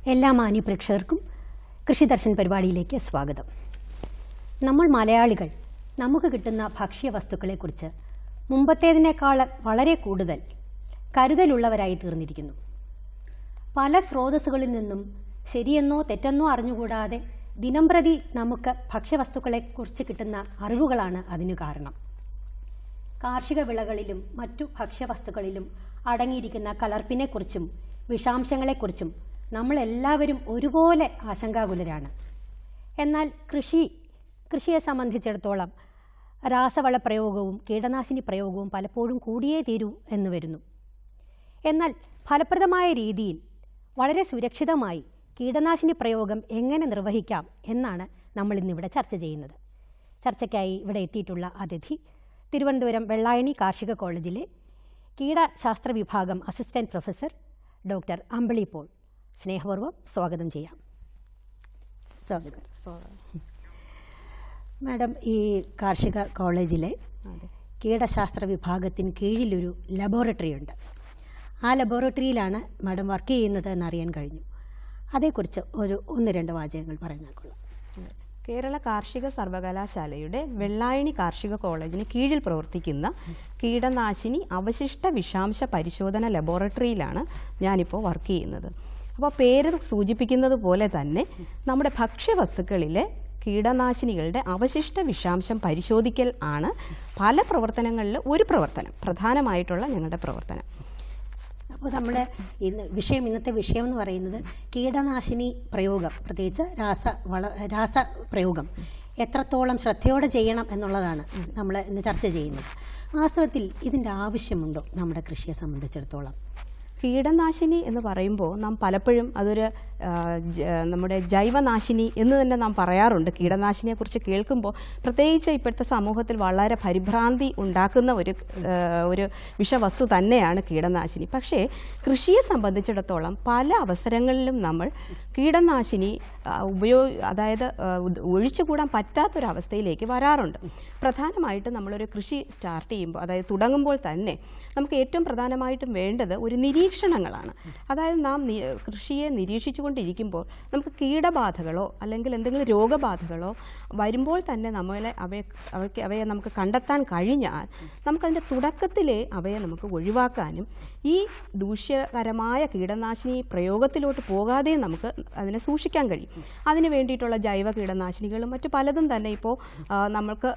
എല്ലാ മാന്യപ്രേക്ഷകർക്കും കൃഷിദർശൻ പരിപാടിയിലേക്ക് സ്വാഗതം. നമ്മൾ മലയാളികൾ നമുക്ക് കിട്ടുന്ന ഭക്ഷ്യവസ്തുക്കളെക്കുറിച്ച് മുമ്പത്തേതിനേക്കാൾ വളരെ കൂടുതൽ കരുതലുള്ളവരായി തീർന്നിരിക്കുന്നു. പല സ്രോതസ്സുകളിൽ നിന്നും ശരിയെന്നോ തെറ്റെന്നോ അറിഞ്ഞുകൂടാതെ ദിനംപ്രതി നമുക്ക് ഭക്ഷ്യവസ്തുക്കളെക്കുറിച്ച് കിട്ടുന്ന അറിവുകളാണ് അതിനു കാരണം. കാർഷിക വിളകളിലും മറ്റു ഭക്ഷ്യവസ്തുക്കളിലും അടങ്ങിയിരിക്കുന്ന കലർപ്പിനെക്കുറിച്ചും വിഷാംശങ്ങളെക്കുറിച്ചും നമ്മളെല്ലാവരും ഒരുപോലെ ആശങ്കാകുലരാണ്. എന്നാൽ കൃഷിയെ സംബന്ധിച്ചിടത്തോളം രാസവള പ്രയോഗവും കീടനാശിനി പ്രയോഗവും പലപ്പോഴും കൂടിയേ തീരൂ എന്ന് വരുന്നു. എന്നാൽ ഫലപ്രദമായ രീതിയിൽ വളരെ സുരക്ഷിതമായി കീടനാശിനി പ്രയോഗം എങ്ങനെ നിർവഹിക്കാം എന്നാണ് നമ്മൾ ഇന്നിവിടെ ചർച്ച ചെയ്യുന്നത്. ചർച്ചയ്ക്കായി ഇവിടെ എത്തിയിട്ടുള്ള അതിഥി തിരുവനന്തപുരം വെള്ളായണി കാർഷിക കോളേജിലെ കീടശാസ്ത്ര വിഭാഗം അസിസ്റ്റന്റ് പ്രൊഫസർ ഡോക്ടർ അമ്പിളി പോൾ. സ്നേഹപൂർവ്വം സ്വാഗതം ചെയ്യാം. മാഡം, ഈ കാർഷിക കോളേജിലെ കീടശാസ്ത്ര വിഭാഗത്തിന് കീഴിലൊരു ലബോറട്ടറി ഉണ്ട്. ആ ലബോറട്ടറിയിലാണ് മാഡം വർക്ക് ചെയ്യുന്നത് എന്നറിയാൻ കഴിഞ്ഞു. അതേക്കുറിച്ച് ഒന്ന് രണ്ട് വാചകങ്ങൾ പറഞ്ഞാൽ കൊള്ളാം. കേരള കാർഷിക സർവകലാശാലയുടെ വെള്ളായണി കാർഷിക കോളേജിന് കീഴിൽ പ്രവർത്തിക്കുന്ന കീടനാശിനി അവശിഷ്ട വിഷാംശ പരിശോധന ലബോറട്ടറിയിലാണ് ഞാനിപ്പോൾ വർക്ക് ചെയ്യുന്നത്. അപ്പോൾ പേര് സൂചിപ്പിക്കുന്നത് പോലെ തന്നെ നമ്മുടെ ഭക്ഷ്യവസ്തുക്കളിലെ കീടനാശിനികളുടെ അവശിഷ്ട വിഷാംശം പരിശോധിക്കൽ ആണ് പല പ്രവർത്തനങ്ങളിൽ ഒരു പ്രവർത്തനം, പ്രധാനമായിട്ടുള്ള ഞങ്ങളുടെ പ്രവർത്തനം. അപ്പോൾ നമ്മുടെ ഇന്നത്തെ വിഷയം എന്ന് പറയുന്നത് കീടനാശിനി പ്രയോഗം, പ്രത്യേകിച്ച് രാസപ്രയോഗം എത്രത്തോളം ശ്രദ്ധയോടെ ചെയ്യണം എന്നുള്ളതാണ് നമ്മൾ ഇന്ന് ചർച്ച ചെയ്യുന്നത്. വാസ്തവത്തിൽ ഇതിൻ്റെ ആവശ്യമുണ്ടോ നമ്മുടെ കൃഷിയെ സംബന്ധിച്ചിടത്തോളം? കീടനാശിനി എന്ന് പറയുമ്പോൾ നാം പലപ്പോഴും അതൊരു നമ്മുടെ ജൈവനാശിനി എന്ന് തന്നെ നാം പറയാറുണ്ട്. കീടനാശിനിയെക്കുറിച്ച് കേൾക്കുമ്പോൾ പ്രത്യേകിച്ച് ഇപ്പോഴത്തെ സമൂഹത്തിൽ വളരെ പരിഭ്രാന്തി ഉണ്ടാക്കുന്ന ഒരു വിഷവസ്തു തന്നെയാണ് കീടനാശിനി. പക്ഷേ കൃഷിയെ സംബന്ധിച്ചിടത്തോളം പല അവസരങ്ങളിലും നമ്മൾ കീടനാശിനി അതായത് ഒഴിച്ചുകൂടാൻ പറ്റാത്തൊരവസ്ഥയിലേക്ക് വരാറുണ്ട്. പ്രധാനമായിട്ടും നമ്മളൊരു കൃഷി സ്റ്റാർട്ട് ചെയ്യുമ്പോൾ, അതായത് തുടങ്ങുമ്പോൾ തന്നെ നമുക്ക് ഏറ്റവും പ്രധാനമായിട്ടും വേണ്ടത് ഒരു നിരീക്ഷണങ്ങളാണ്. അതായത് നാം കൃഷിയെ നിരീക്ഷിച്ചുകൊണ്ടിരിക്കുമ്പോൾ നമുക്ക് കീടബാധകളോ അല്ലെങ്കിൽ എന്തെങ്കിലും രോഗബാധകളോ വരുമ്പോൾ തന്നെ അവയെ നമുക്ക് കണ്ടെത്താൻ കഴിഞ്ഞാൽ നമുക്കതിൻ്റെ തുടക്കത്തിലേ അവയെ നമുക്ക് ഒഴിവാക്കാനും ഈ ദൂഷ്യകരമായ കീടനാശിനി പ്രയോഗത്തിലോട്ട് പോകാതെ നമുക്ക് അതിനെ സൂക്ഷിക്കാൻ കഴിയും. അതിന് വേണ്ടിയിട്ടുള്ള ജൈവ കീടനാശിനികളും മറ്റു പലതും തന്നെ ഇപ്പോൾ നമ്മൾക്ക്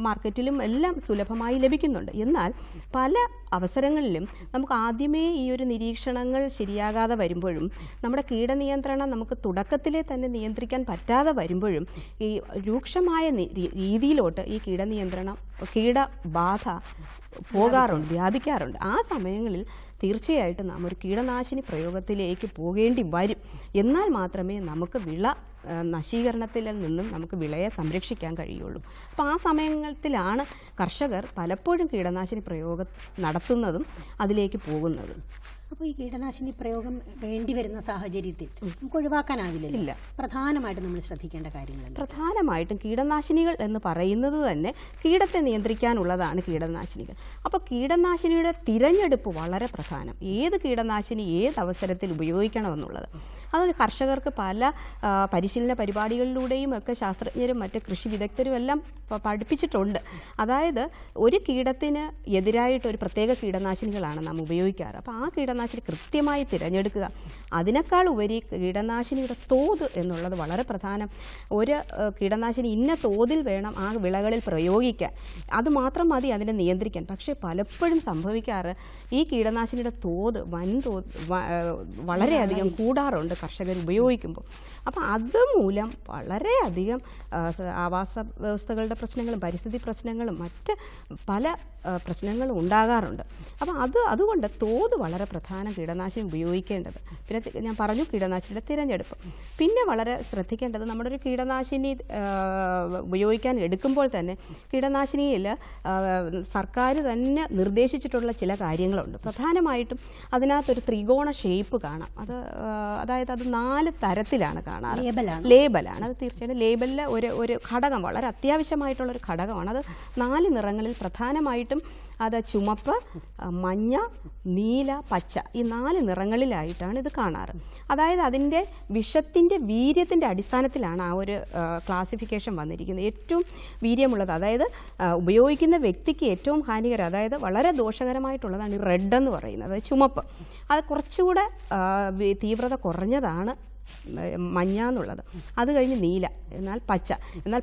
മാർക്കറ്റിലും എല്ലാം സുലഭമായി ലഭിക്കുന്നുണ്ട്. എന്നാൽ പല അവസരങ്ങളിലും നമുക്ക് ആദ്യമേ ഈ ഒരു നിരീക്ഷണങ്ങൾ ശരിയാകാതെ വരുമ്പോഴും നമ്മുടെ കീടനിയന്ത്രണം നമുക്ക് തുടക്കത്തിലെ തന്നെ നിയന്ത്രിക്കാൻ പറ്റാതെ വരുമ്പോഴും ഈ രൂക്ഷമായ രീതിയിലോട്ട് ഈ കീടബാധ പോകാറുണ്ട്, വ്യാപിക്കാറുണ്ട്. ആ സമയങ്ങളിൽ തീർച്ചയായിട്ടും നാം ഒരു കീടനാശിനി പ്രയോഗത്തിലേക്ക് പോകേണ്ടി വരും. എന്നാൽ മാത്രമേ നമുക്ക് വിള നശീകരണത്തിൽ നിന്നും നമുക്ക് വിളയെ സംരക്ഷിക്കാൻ കഴിയുള്ളൂ. അപ്പോൾ ആ സമയത്തിലാണ് കർഷകർ പലപ്പോഴും കീടനാശിനി പ്രയോഗം നടത്തുന്നതും അതിലേക്ക് പോകുന്നതും. അപ്പോൾ ഈ കീടനാശിനി പ്രയോഗം വേണ്ടി വരുന്ന സാഹചര്യത്തിൽ നമുക്ക് ഒഴിവാക്കാനാവില്ല. പ്രധാനമായിട്ടും നമ്മൾ ശ്രദ്ധിക്കേണ്ട കാര്യങ്ങൾ, പ്രധാനമായിട്ടും കീടനാശിനികൾ എന്ന് പറയുന്നത് തന്നെ കീടത്തെ നിയന്ത്രിക്കാനുള്ളതാണ് കീടനാശിനികൾ. അപ്പോൾ കീടനാശിനിയുടെ തിരഞ്ഞെടുപ്പ് വളരെ പ്രധാനം. ഏത് കീടനാശിനി ഏത് അവസരത്തിൽ ഉപയോഗിക്കണമെന്നുള്ളത് അത് കർഷകർക്ക് പല പരിശീലന പരിപാടികളിലൂടെയും ഒക്കെ ശാസ്ത്രജ്ഞരും മറ്റ് കൃഷി വിദഗ്ധരും എല്ലാം പഠിപ്പിച്ചിട്ടുണ്ട്. അതായത് ഒരു കീടത്തിന് എതിരായിട്ട് ഒരു പ്രത്യേക കീടനാശിനികളാണ് നാം ഉപയോഗിക്കാറ്. അപ്പോൾ ആ കീടനാശിനി കൃത്യമായി തിരഞ്ഞെടുക്കുക. അതിനേക്കാൾ ഉപരി കീടനാശിനിയുടെ തോത് എന്നുള്ളത് വളരെ പ്രധാനം. ഒരു കീടനാശിനി ഇന്ന തോതിൽ വേണം ആ വിളകളിൽ പ്രയോഗിക്കാൻ. അത് മാത്രം മതി അതിനെ നിയന്ത്രിക്കാൻ. പക്ഷേ പലപ്പോഴും സംഭവിക്കാറ് ഈ കീടനാശിനിയുടെ തോത് വളരെയധികം കൂടാറുണ്ട് കർഷകർ ഉപയോഗിക്കുമ്പോൾ. അപ്പം അതുമൂലം വളരെയധികം ആവാസ വ്യവസ്ഥകളുടെ പ്രശ്നങ്ങളും പരിസ്ഥിതി പ്രശ്നങ്ങളും മറ്റ് പല പ്രശ്നങ്ങളും ഉണ്ടാകാറുണ്ട്. അപ്പം അതുകൊണ്ട് തോത് വളരെ പ്രധാനം കീടനാശിനി ഉപയോഗിക്കേണ്ടത്. പിന്നെ ഞാൻ പറഞ്ഞു കീടനാശിനിയുടെ തിരഞ്ഞെടുപ്പ്. പിന്നെ വളരെ ശ്രദ്ധിക്കേണ്ടത് നമ്മുടെ ഒരു കീടനാശിനി ഉപയോഗിക്കാൻ എടുക്കുമ്പോൾ തന്നെ കീടനാശിനിയിൽ സർക്കാർ തന്നെ നിർദ്ദേശിച്ചിട്ടുള്ള ചില കാര്യങ്ങളുണ്ട്. പ്രധാനമായിട്ടും അതിനകത്തൊരു ത്രികോണ ഷേപ്പ് കാണാം. അതായത് അത് 4 തരത്തിലാണ് കാണാറ്. ലേബലാണ്. അത് തീർച്ചയായിട്ടും ലേബലിലെ ഒരു ഘടകം, വളരെ അത്യാവശ്യമായിട്ടുള്ളൊരു ഘടകമാണ്. അത് 4 നിറങ്ങളിൽ പ്രധാനമായിട്ടും അത് ചുമപ്പ്, മഞ്ഞ, നീല, പച്ച ഈ 4 നിറങ്ങളിലായിട്ടാണ് ഇത് കാണാറ്. അതായത് അതിൻ്റെ വിഷത്തിൻ്റെ വീര്യത്തിൻ്റെ അടിസ്ഥാനത്തിലാണ് ആ ഒരു ക്ലാസിഫിക്കേഷൻ വന്നിരിക്കുന്നത്. ഏറ്റവും വീര്യമുള്ളത്, അതായത് ഉപയോഗിക്കുന്ന വ്യക്തിക്ക് ഏറ്റവും ഹാനികരം, അതായത് വളരെ ദോഷകരമായിട്ടുള്ളതാണ് ഈ റെഡ് എന്ന് പറയുന്നത്, അതായത് ചുമപ്പ്. അത് കുറച്ചുകൂടെ തീവ്രത കുറഞ്ഞതാണ് മഞ്ഞ എന്നുള്ളത്. അത് കഴിഞ്ഞ് നീല, എന്നാൽ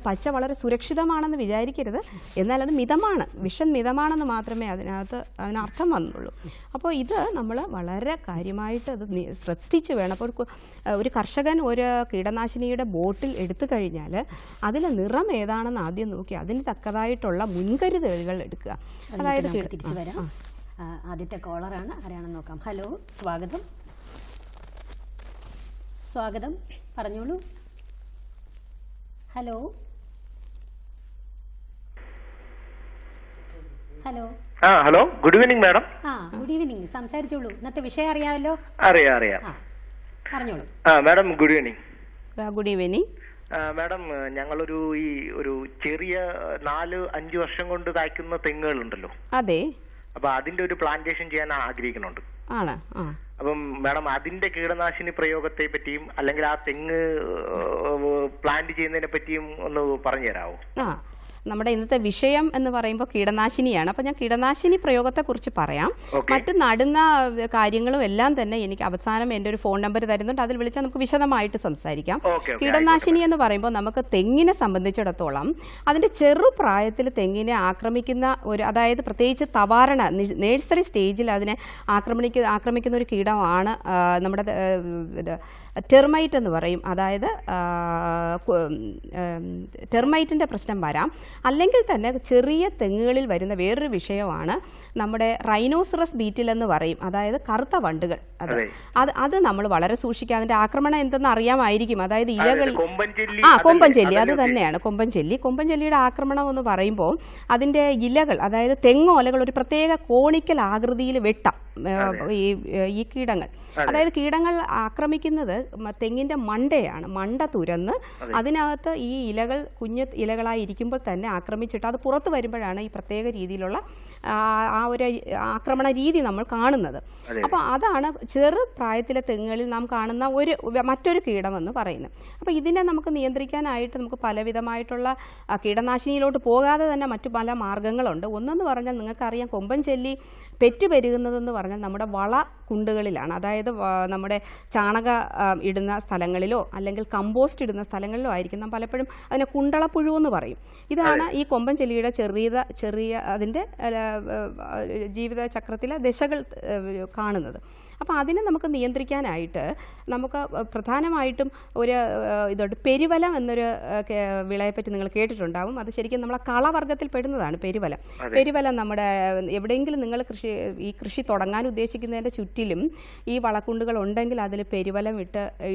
പച്ച വളരെ സുരക്ഷിതമാണെന്ന് വിചാരിക്കരുത്. എന്നാൽ അത് മിതമാണ്, വിഷം മിതമാണെന്ന് മാത്രമേ അതിനർത്ഥം വന്നുള്ളൂ. അപ്പോൾ ഇത് നമ്മൾ വളരെ കാര്യമായിട്ട് അത് ശ്രദ്ധിച്ച് വേണം. അപ്പോൾ ഒരു കർഷകൻ ഒരു കീടനാശിനിയുടെ ബോട്ടിൽ എടുത്തു കഴിഞ്ഞാൽ അതിലെ നിറം ഏതാണെന്ന് ആദ്യം നോക്കി അതിന് തക്കതായിട്ടുള്ള മുൻകരുതലുകൾ എടുക്കുക. അതായത് തിരിച്ചു വരാം. ആദ്യത്തെ കോളറാണ്, ആരാണെന്ന് നോക്കാം. ഹലോ, സ്വാഗതം, പറഞ്ഞോളൂ. Hello. Hello, good evening madam. Good evening, സംസാരിച്ചോളൂ. ഇന്നത്തെ വിഷയം അറിയാമല്ലോ? അറിയാം. പറഞ്ഞോളൂ. Madam good evening. Good evening madam, ഞങ്ങളൊരു ചെറിയ 4-5 വർഷം കൊണ്ട് കായ്ക്കുന്ന തെങ്ങുകളുണ്ടല്ലോ. അതെ. അപ്പൊ അതിന്റെ ഒരു പ്ലാന്റേഷൻ ചെയ്യാൻ ആഗ്രഹിക്കുന്നുണ്ട്. ആണ്. അപ്പം മാഡം, അതിന്റെ കീടനാശിനി പ്രയോഗത്തെ പറ്റിയും അല്ലെങ്കിൽ ആ തെങ്ങ് പ്ലാന്റ് ചെയ്യുന്നതിനെ പറ്റിയും ഒന്ന് പറഞ്ഞു തരാമോ? നമ്മുടെ ഇന്നത്തെ വിഷയം എന്ന് പറയുമ്പോൾ കീടനാശിനിയാണ്. അപ്പോൾ ഞാൻ കീടനാശിനി പ്രയോഗത്തെക്കുറിച്ച് പറയാം. മറ്റ് നടുന്ന കാര്യങ്ങളും എല്ലാം തന്നെ എനിക്ക് അവസാനം എൻ്റെ ഒരു ഫോൺ നമ്പർ തരുന്നുണ്ട്, അതിൽ വിളിച്ചാൽ നമുക്ക് വിശദമായിട്ട് സംസാരിക്കാം. കീടനാശിനി എന്ന് പറയുമ്പോൾ നമുക്ക് തെങ്ങിനെ സംബന്ധിച്ചിടത്തോളം അതിൻ്റെ ചെറുപ്രായത്തിൽ തെങ്ങിനെ ആക്രമിക്കുന്ന അതായത് പ്രത്യേകിച്ച് തവാരണ നേഴ്സറി സ്റ്റേജിൽ അതിനെ ആക്രമിക്കുന്ന ഒരു കീടമാണ് നമ്മുടെ ടെർമൈറ്റ് എന്ന് പറയും. അതായത് ടെർമൈറ്റിൻ്റെ പ്രശ്നം വരാം. അല്ലെങ്കിൽ തന്നെ ചെറിയ തെങ്ങുകളിൽ വരുന്ന വേറൊരു വിഷയമാണ് നമ്മുടെ റൈനോസിറസ് ബീറ്റിൽ എന്ന് പറയും, അതായത് കറുത്ത വണ്ടുകൾ. അത് നമ്മൾ വളരെ സൂക്ഷിക്കുക. അതിന്റെ ആക്രമണം എന്തെന്ന് അറിയാമായിരിക്കും. അതായത് ഇലകളിൽ കൊമ്പൻ ചെല്ലി, അത് തന്നെയാണ് കൊമ്പൻ ചെല്ലിയുടെ ആക്രമണം എന്ന് പറയുമ്പോൾ അതിന്റെ ഇലകൾ, അതായത് തെങ്ങോലകൾ ഒരു പ്രത്യേക കോണിക്കൽ ആകൃതിയിൽ വെട്ടാം ഈ കീടങ്ങൾ. അതായത് കീടങ്ങൾ ആക്രമിക്കുന്നത് തെങ്ങിന്റെ മണ്ടയാണ്. മണ്ട തുരന്ന് അതിനകത്ത് ഈ ഇലകൾ കുഞ്ഞു ഇലകളായി ഇരിക്കുമ്പോൾ തന്നെ ആക്രമിച്ചിട്ട് അത് പുറത്തു വരുമ്പോഴാണ് ഈ പ്രത്യേക രീതിയിലുള്ള ആ ഒരു ആക്രമണ രീതി നമ്മൾ കാണുന്നത്. അപ്പോൾ അതാണ് ചെറു പ്രായത്തിലെ തെങ്ങുകളിൽ നാം കാണുന്ന മറ്റൊരു കീടമെന്ന് പറയുന്നത്. അപ്പോൾ ഇതിനെ നമുക്ക് നിയന്ത്രിക്കാനായിട്ട് നമുക്ക് പലവിധമായിട്ടുള്ള കീടനാശിനിയിലോട്ട് പോകാതെ തന്നെ മറ്റു പല മാർഗ്ഗങ്ങളുണ്ട്. ഒന്നെന്ന് പറഞ്ഞാൽ നിങ്ങൾക്കറിയാം, കൊമ്പൻ ചെല്ലി പെറ്റുപെരുകുന്നതെന്ന് പറഞ്ഞാൽ നമ്മുടെ വള കുണ്ടുകളിലാണ്. അതായത് നമ്മുടെ ചാണക ഇടുന്ന സ്ഥലങ്ങളിലോ അല്ലെങ്കിൽ കമ്പോസ്റ്റ് ഇടുന്ന സ്ഥലങ്ങളിലോ ആയിരിക്കും നാം പലപ്പോഴും അതിനെ കുണ്ടളപ്പുഴു എന്ന് പറയും. ഇതാണ് ഈ കൊമ്പൻ ചെല്ലിയുടെ ചെറിയ അതിൻ്റെ ജീവിതചക്രത്തിലെ ദശകൾ കാണുന്നത്. അപ്പോൾ അതിനെ നമുക്ക് നിയന്ത്രിക്കാനായിട്ട് നമുക്ക് പ്രധാനമായിട്ടും ഇതുണ്ട്. പെരുവലം എന്നൊരു വിളയെപ്പറ്റി നിങ്ങൾ കേട്ടിട്ടുണ്ടാവും. അത് ശരിക്കും നമ്മളെ കളവർഗ്ഗത്തിൽ പെടുന്നതാണ് പെരുവലം. നമ്മുടെ എവിടെയെങ്കിലും നിങ്ങൾ കൃഷി തുടങ്ങാൻ ഉദ്ദേശിക്കുന്നതിൻ്റെ ചുറ്റിലും ഈ വളക്കുണ്ടുകൾ ഉണ്ടെങ്കിൽ അതിൽ പെരുവലം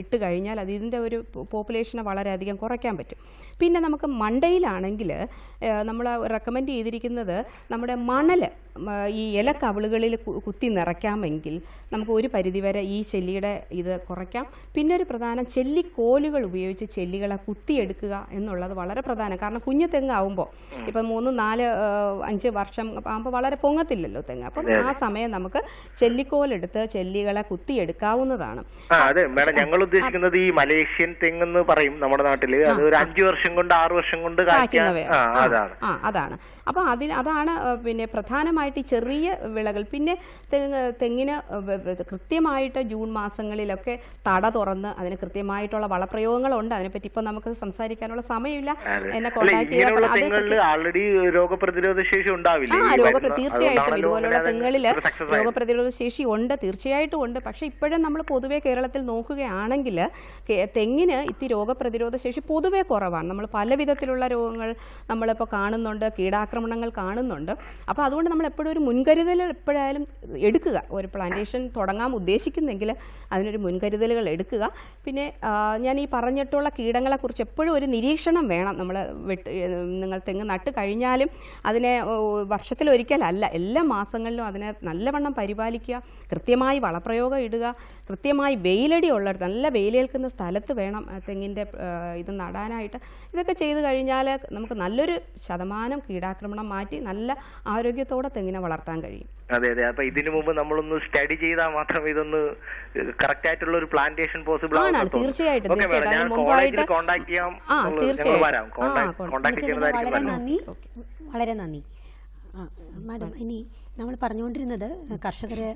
ഇട്ട് കഴിഞ്ഞാൽ ഇതിൻ്റെ ഒരു പോപ്പുലേഷനെ വളരെയധികം കുറയ്ക്കാൻ പറ്റും. പിന്നെ നമുക്ക് മണ്ടയിലാണെങ്കിൽ നമ്മൾ റെക്കമെൻഡ് ചെയ്തിരിക്കുന്നത് നമ്മുടെ മണൽ ഈ ഇലക്കവിളുകളിൽ കുത്തി നിറയ്ക്കാമെങ്കിൽ നമുക്ക് ഒരു പരിധിവരെ ഈ ചെല്ലിയുടെ ഇത് കുറയ്ക്കാം. പിന്നെ ഒരു പ്രധാനം ചെല്ലിക്കോലുകൾ ഉപയോഗിച്ച് ചെല്ലികളെ കുത്തിയെടുക്കുക എന്നുള്ളത് വളരെ പ്രധാനം. കാരണം കുഞ്ഞു തെങ്ങാവുമ്പോൾ ഇപ്പം 3, 4, 5 വർഷം ആകുമ്പോൾ വളരെ പൊങ്ങത്തില്ലല്ലോ തെങ്ങ്. അപ്പം ആ സമയം നമുക്ക് ചെല്ലിക്കോലെടുത്ത് ചെല്ലികളെ കുത്തിയെടുക്കാവുന്നതാണ്. അതെ മാഡം, ഞങ്ങൾ ഉദ്ദേശിക്കുന്നത് ഈ മലേഷ്യൻ തെങ്ങെന്ന് പറയും നമ്മുടെ നാട്ടില്. അത് ഒരു 5 വർഷം കൊണ്ട് 6 വർഷം കൊണ്ട് അതാണ്. അപ്പൊ അതാണ് പിന്നെ പ്രധാനമായിട്ട് ഈ ചെറിയ വിളകൾ. പിന്നെ തെങ്ങിന് കൃത്യമായിട്ട് ജൂൺ മാസങ്ങളിലൊക്കെ തട തുറന്ന് അതിന് കൃത്യമായിട്ടുള്ള വളപ്രയോഗങ്ങളുണ്ട്. അതിനെപ്പറ്റി ഇപ്പൊ നമുക്ക് സംസാരിക്കാനുള്ള സമയമില്ല. എന്നെ കോൺടാക്ട് ചെയ്യാൻ രോഗപ്രതിരോധ ശേഷി ഉണ്ടാവില്ല. തീർച്ചയായിട്ടും ഇതുപോലുള്ള തെങ്ങുകളിൽ രോഗപ്രതിരോധ ശേഷി ഉണ്ട്, തീർച്ചയായിട്ടും ഉണ്ട്. പക്ഷെ ഇപ്പോഴും നമ്മൾ പൊതുവെ കേരളത്തിൽ നോക്കുകയാണെങ്കിൽ തെങ്ങിന് ഇത്തിരി രോഗപ്രതിരോധ ശേഷി പൊതുവെ കുറവാണ്. നമ്മൾ പല വിധത്തിലുള്ള രോഗങ്ങൾ നമ്മളിപ്പോൾ കാണുന്നുണ്ട്, കീടാക്രമണങ്ങൾ കാണുന്നുണ്ട്. അപ്പോൾ അതുകൊണ്ട് നമ്മൾ എപ്പോഴും ഒരു മുൻകരുതൽ എപ്പോഴായാലും എടുക്കുക. ഒരു പ്ലാന്റേഷൻ തുടങ്ങാൻ ഉദ്ദേശിക്കുന്നെങ്കിൽ അതിനൊരു മുൻകരുതലുകൾ എടുക്കുക. പിന്നെ ഞാൻ ഈ പറഞ്ഞിട്ടുള്ള കീടങ്ങളെക്കുറിച്ച് എപ്പോഴും ഒരു നിരീക്ഷണം വേണം. നമ്മൾ നിങ്ങൾ തെങ്ങ് നട്ട് കഴിഞ്ഞാലും അതിനെ വർഷത്തിലൊരിക്കലല്ല, എല്ലാ മാസങ്ങളിലും അതിനെ നല്ലവണ്ണം പരിപാലിക്കുക, കൃത്യമായി വളപ്രയോഗം ഇടുക, കൃത്യമായി വെയിലടി ഉള്ള നല്ല വെയിലേൽക്കുന്ന സ്ഥലത്ത് വേണം തെങ്ങിൻ്റെ ഇത് നടാനായിട്ട്. ഇതൊക്കെ ചെയ്തു കഴിഞ്ഞാൽ നമുക്ക് നല്ലൊരു ശതമാനം കീടാക്രമണം മാറ്റി നല്ല ആരോഗ്യത്തോടെ തെങ്ങിനെ വളർത്താൻ കഴിയും. അതെ അതെ. അപ്പൊ ഇതിനു മുമ്പ് നമ്മളൊന്ന് സ്റ്റഡി ചെയ്താൽ മാത്രം ഇതൊന്ന് കറക്റ്റ് ആയിട്ടുള്ള ഒരു പ്ലാന്റേഷൻ പോസിബിൾ ആണ്. തീർച്ചയായിട്ടും മുമ്പായിട്ട് കോൺടാക്ട് ചെയ്യാം. വളരെ നന്ദി മാഡം. ഇനി നമ്മൾ പറഞ്ഞുകൊണ്ടിരുന്നത് കർഷകര്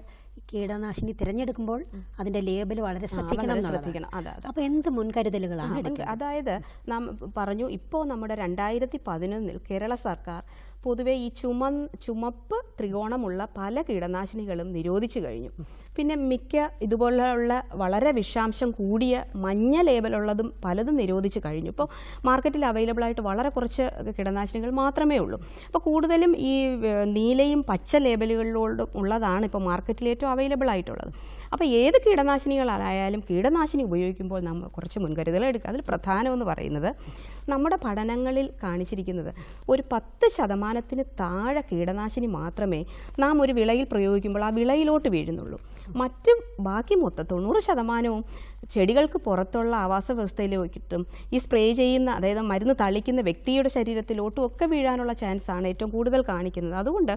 കീടനാശിനി തിരഞ്ഞെടുക്കുമ്പോൾ അതിന്റെ ലേബൽ വളരെ ശ്രദ്ധിക്കണം. അപ്പൊ എന്ത് മുൻകരുതലുകളാണ് എടുക്കുക? അതായത് നാം പറഞ്ഞു, ഇപ്പോൾ നമ്മുടെ 2011 കേരള സർക്കാർ പൊതുവെ ഈ ചുമപ്പ് ത്രികോണമുള്ള പല കീടനാശിനികളും നിരോധിച്ചു കഴിഞ്ഞു. പിന്നെ മിക്ക ഇതുപോലുള്ള വളരെ വിഷാംശം കൂടിയ മഞ്ഞ ലേബലുള്ളതും പലതും നിരോധിച്ചു കഴിഞ്ഞു. ഇപ്പോൾ മാർക്കറ്റിൽ അവൈലബിൾ ആയിട്ട് വളരെ കുറച്ച് കീടനാശിനികൾ മാത്രമേ ഉള്ളൂ. അപ്പോൾ കൂടുതലും ഈ നീലയും പച്ച ലേബലുകളിലോടും ഉള്ളതാണ് ഇപ്പോൾ മാർക്കറ്റിൽ ഏറ്റവും അവൈലബിൾ ആയിട്ടുള്ളത്. അപ്പോൾ ഏത് കീടനാശിനികളായാലും കീടനാശിനി ഉപയോഗിക്കുമ്പോൾ നമ്മൾ കുറച്ച് മുൻകരുതൽ എടുക്കുക. അതിൽ പ്രധാനമെന്ന് പറയുന്നത് നമ്മുടെ പഠനങ്ങളിൽ കാണിച്ചിരിക്കുന്നത് ഒരു 10% താഴെ കീടനാശിനി മാത്രമേ നാം ഒരു വിളയിൽ പ്രയോഗിക്കുമ്പോൾ ആ വിളയിലോട്ട് വീഴുന്നുള്ളൂ. ബാക്കി മൊത്തം 90% ചെടികൾക്ക് പുറത്തുള്ള ആവാസ വ്യവസ്ഥയിലേക്കിട്ടും ഈ സ്പ്രേ ചെയ്യുന്ന, അതായത് മരുന്ന് തളിക്കുന്ന വ്യക്തിയുടെ ശരീരത്തിലോട്ടും ഒക്കെ വീഴാനുള്ള ചാൻസാണ് ഏറ്റവും കൂടുതൽ കാണിക്കുന്നത്. അതുകൊണ്ട്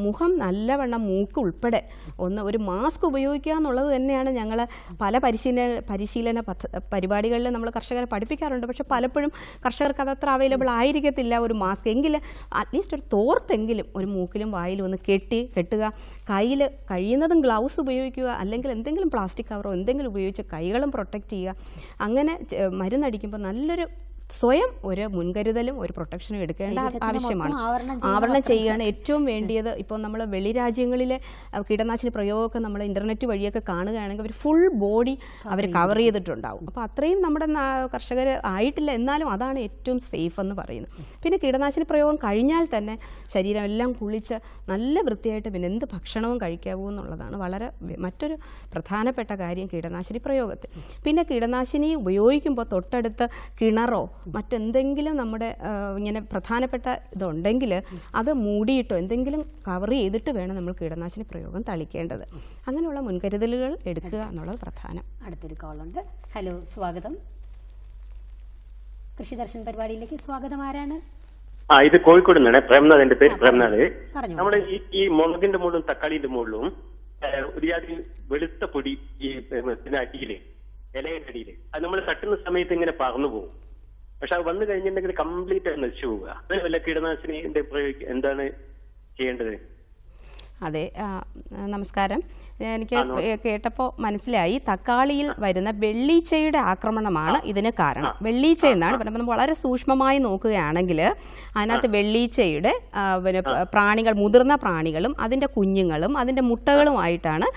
മുഖം നല്ലവണ്ണം, മൂക്ക് ഉൾപ്പെടെ ഒരു മാസ്ക് ഉപയോഗിക്കുക എന്നുള്ളത് തന്നെയാണ് ഞങ്ങൾ പല പരിശീലന പരിപാടികളിൽ നമ്മൾ കർഷകരെ പഠിപ്പിക്കാറുണ്ട്. പക്ഷെ പലപ്പോഴും കർഷകർക്ക് അതത്ര അവൈലബിൾ ആയിരിക്കത്തില്ല ഒരു മാസ്ക്. എങ്കിലും അറ്റ്ലീസ്റ്റ് ഒരു തോർത്തെങ്കിലും ഒരു മൂക്കിലും വായിലും ഒന്ന് കെട്ടുക. കയ്യിൽ കഴിയുന്നതും ഗ്ലൗസ് ഉപയോഗിക്കുക, അല്ലെങ്കിൽ എന്തെങ്കിലും പ്ലാസ്റ്റിക് കവറോ എന്തെങ്കിലും ഉപയോഗിച്ച് കൈകളും പ്രൊട്ടക്റ്റ് ചെയ്യുക. അങ്ങനെ മരുന്നടിക്കുമ്പോൾ നല്ലൊരു സ്വയം ഒരു മുൻകരുതലും ഒരു പ്രൊട്ടക്ഷനും എടുക്കേണ്ട ആവശ്യമാണ്. ആവരണം ചെയ്യുകയാണ് ഏറ്റവും വേണ്ടിയത്. ഇപ്പോൾ നമ്മൾ വെളി രാജ്യങ്ങളിലെ കീടനാശിനി പ്രയോഗമൊക്കെ നമ്മൾ ഇന്റർനെറ്റ് വഴിയൊക്കെ കാണുകയാണെങ്കിൽ അവർ ഫുൾ ബോഡി അവർ കവർ ചെയ്തിട്ടുണ്ടാവും. അപ്പോൾ അത്രയും നമ്മുടെ കർഷകർ ആയിട്ടില്ല, എന്നാലും അതാണ് ഏറ്റവും സേഫ് എന്ന് പറയുന്നത്. പിന്നെ കീടനാശിനി പ്രയോഗം കഴിഞ്ഞാൽ തന്നെ ശരീരം എല്ലാം കുളിച്ച് നല്ല വൃത്തിയായിട്ട് പിന്നെ എന്ത് ഭക്ഷണവും കഴിക്കാവൂ എന്നുള്ളതാണ് വളരെ മറ്റൊരു പ്രധാനപ്പെട്ട കാര്യം കീടനാശിനി പ്രയോഗത്തിൽ. പിന്നെ കീടനാശിനി ഉപയോഗിക്കുമ്പോൾ തൊട്ടടുത്ത് കിണറോ മറ്റെന്തെങ്കിലും നമ്മുടെ ഇങ്ങനെ പ്രധാനപ്പെട്ട ഇതുണ്ടെങ്കിൽ അത് മൂടിയിട്ടോ എന്തെങ്കിലും കവർ ചെയ്തിട്ട് വേണം നമ്മൾ കീടനാശിനി പ്രയോഗം തളിക്കേണ്ടത്. അങ്ങനെയുള്ള മുൻകരുതലുകൾ എടുക്കുക എന്നുള്ളത് പ്രധാനം. അടുത്തൊരു കോളുണ്ട്. ഹലോ, സ്വാഗതം. കൃഷിദർശൻ പരിപാടിയിലേക്ക് സ്വാഗതം. ആരാണ്? ഇത് കോഴിക്കോട് നിന്നാണ്. പ്രേംനാഥ്, എന്റെ പേര് പ്രേംനാഥ്. നമ്മുടെ ഈ മുളകിന്റെ മുകളിലും തക്കാളിന്റെ മുകളിലും ഒരു വെളുത്ത പൊടി ഈ അടിയില്, ഇലയുടെ അടിയില്, അത് നമ്മൾ തട്ടുന്ന സമയത്ത് ഇങ്ങനെ പറന്നു പോകും. പക്ഷെ അത് വന്നു കഴിഞ്ഞിട്ടുണ്ടെങ്കിൽ കംപ്ലീറ്റ് ആയി നശിച്ചു പോവുക. അത് വല്ല കീടനാശിനി എന്താണ് ചെയ്യേണ്ടത്? അതെ, നമസ്കാരം. എനിക്ക് കേട്ടപ്പോൾ മനസ്സിലായി തക്കാളിയിൽ വരുന്ന വെള്ളീച്ചയുടെ ആക്രമണമാണ് ഇതിന് കാരണം. വെള്ളീച്ച എന്നാണ് പറയുമ്പോൾ നമ്മൾ വളരെ സൂക്ഷ്മമായി നോക്കുകയാണെങ്കിൽ അതിനകത്ത് വെള്ളീച്ചയുടെ പ്രാണികൾ, മുതിർന്ന പ്രാണികളും അതിൻ്റെ കുഞ്ഞുങ്ങളും അതിൻ്റെ മുട്ടകളുമായിട്ടാണ്.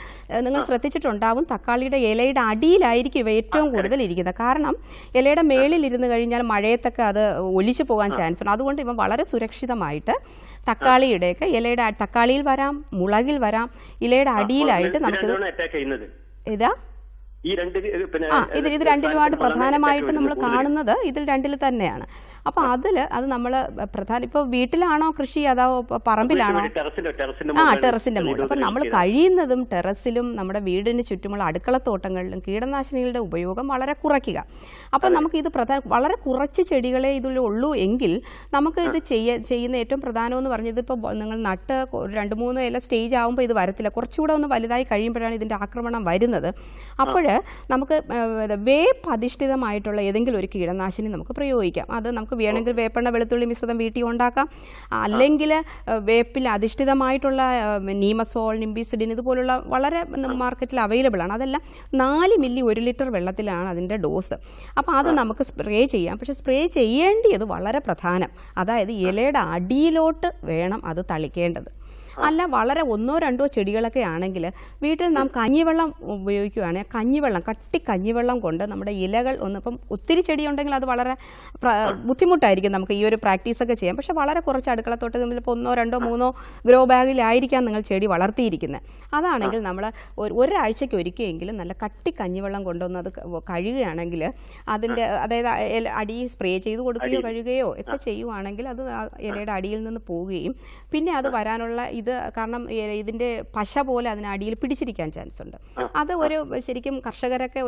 നിങ്ങൾ ശ്രദ്ധിച്ചിട്ടുണ്ടാവും തക്കാളിയുടെ ഇലയുടെ അടിയിലായിരിക്കും ഇവ ഏറ്റവും കൂടുതൽ ഇരിക്കുന്നത്. കാരണം ഇലയുടെ മേളിൽ ഇരുന്ന് കഴിഞ്ഞാൽ മഴയത്തൊക്കെ അത് ഒലിച്ചു പോകാൻ ചാൻസ് ഉണ്ട്. അതുകൊണ്ട് ഇവ വളരെ സുരക്ഷിതമായിട്ട് തക്കാളിയുടെയൊക്കെ ഇലയുടെ തക്കാളിയിൽ വരാം, മുളകിൽ വരാം, ഇലയുടെ അടിയിലായിട്ട് നമുക്കിത് ഇതാ ഇത് രണ്ടിലുമായിട്ട് പ്രധാനമായിട്ട് നമ്മൾ കാണുന്നത് ഇതിൽ രണ്ടിൽ തന്നെയാണ്. അപ്പോൾ അത് നമ്മൾ പ്രധാന ഇപ്പോൾ വീട്ടിലാണോ കൃഷി അതോ പറമ്പിലാണോ? ടെറസിന്റെ മുകളിൽ. അപ്പം നമ്മൾ കഴിയുന്നതും ടെറസിലും നമ്മുടെ വീടിന് ചുറ്റുമുള്ള അടുക്കളത്തോട്ടങ്ങളിലും കീടനാശിനികളുടെ ഉപയോഗം വളരെ കുറയ്ക്കുക. അപ്പം നമുക്ക് ഇത് വളരെ കുറച്ച് ചെടികളെ ഇതിലുള്ളൂ എങ്കിൽ നമുക്ക് ഇത് ചെയ്യുന്ന ഏറ്റവും പ്രധാനമെന്ന് പറഞ്ഞത്, ഇതിപ്പോൾ നിങ്ങൾ നട്ട് 2-3 ഇല സ്റ്റേജ് ആകുമ്പോൾ ഇത് വരത്തില്ല. കുറച്ചുകൂടെ ഒന്ന് വലുതായി കഴിയുമ്പോഴാണ് ഇതിൻ്റെ ആക്രമണം വരുന്നത്. അപ്പോൾ നമുക്ക് വേപ്പ് അധിഷ്ഠിതമായിട്ടുള്ള ഏതെങ്കിലും ഒരു കീടനാശിനി നമുക്ക് പ്രയോഗിക്കാം. അത് നമുക്ക് വേണമെങ്കിൽ വേപ്പെണ്ണ വെളുത്തുള്ളി മിശ്രിതം വീട്ടിൽ ഉണ്ടാക്കാം. അല്ലെങ്കിൽ വേപ്പിൽ അധിഷ്ഠിതമായിട്ടുള്ള നീമസോൾ, നിംബിസിഡിൻ ഇതുപോലുള്ള വളരെ മാർക്കറ്റിൽ അവൈലബിൾ ആണ്. അതെല്ലാം 4 മില്ലി 1 ലിറ്റർ വെള്ളത്തിലാണ് അതിൻ്റെ ഡോസ്. അപ്പോൾ അത് നമുക്ക് സ്പ്രേ ചെയ്യാം. പക്ഷേ സ്പ്രേ ചെയ്യേണ്ടത് വളരെ പ്രധാനം, അതായത് ഇലയുടെ അടിയിലോട്ട് വേണം അത് തളിക്കേണ്ടത്. അല്ല വളരെ 1-2 ചെടികളൊക്കെ ആണെങ്കിൽ വീട്ടിൽ നാം കഞ്ഞിവെള്ളം ഉപയോഗിക്കുകയാണെങ്കിൽ കഞ്ഞിവെള്ളം കഞ്ഞിവെള്ളം കൊണ്ട് നമ്മുടെ ഇലകൾ ഇപ്പം ഒത്തിരി ചെടി ഉണ്ടെങ്കിൽ അത് വളരെ ബുദ്ധിമുട്ടായിരിക്കും നമുക്ക് ഈ ഒരു പ്രാക്ടീസൊക്കെ ചെയ്യാം. പക്ഷേ വളരെ കുറച്ച് അടുക്കളത്തോട്ടത്തിൽ ഇപ്പോൾ 1, 2, 3 ഗ്രോ ബാഗിലായിരിക്കാം നിങ്ങൾ ചെടി വളർത്തിയിരിക്കുന്നത്. അതാണെങ്കിൽ നമ്മൾ ഒരാഴ്ചയ്ക്ക് ഒരിക്കലെങ്കിലും നല്ല കഞ്ഞിവെള്ളം കൊണ്ടുവന്ന് അത് കഴുകുകയാണെങ്കിൽ അതിൻ്റെ അതായത് അടി സ്പ്രേ ചെയ്ത് കൊടുക്കുകയോ കഴുകുകയോ ഒക്കെ ചെയ്യുവാണെങ്കിൽ അത് ഇലയുടെ അടിയിൽ നിന്ന് പോവുകയും പിന്നെ അത് വരാനുള്ള ഇത് കാരണം ഇതിൻ്റെ പശ പോലെ അതിന് അടിയിൽ പിടിച്ചിരിക്കാൻ ചാൻസ് ഉണ്ട്. അത് ശരിക്കും കർഷകരൊക്കെ